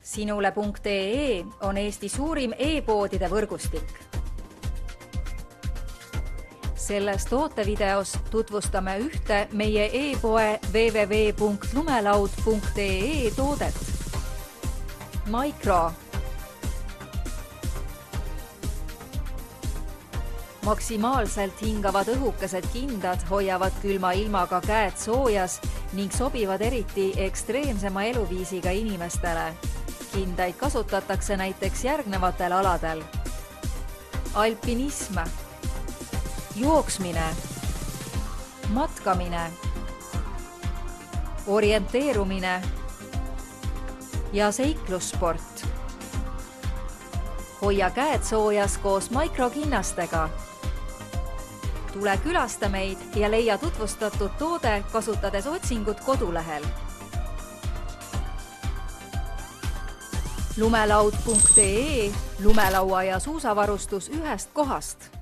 Sinule.ee on Eesti suurim e-poodide võrgustik. Selles tootevideos tutvustame ühte meie e-poe www.lumelaud.ee toodet. Micro. Maksimaalselt hingavad õhukesed kindad hoiavad külma ilmaga käed soojas ning sobivad eriti ekstreemsema eluviisiga inimestele. Kindaid kasutatakse näiteks järgnevatel aladel. Alpinism, jooksmine, matkamine, orienteerumine ja seiklussport. Hoia käed soojas koos mikrokinnastega. Tule külasta meid ja leia tutvustatud toode kasutades otsingut kodulehel. Lumelaud.ee, lumelaua ja suusavarustus ühest kohast.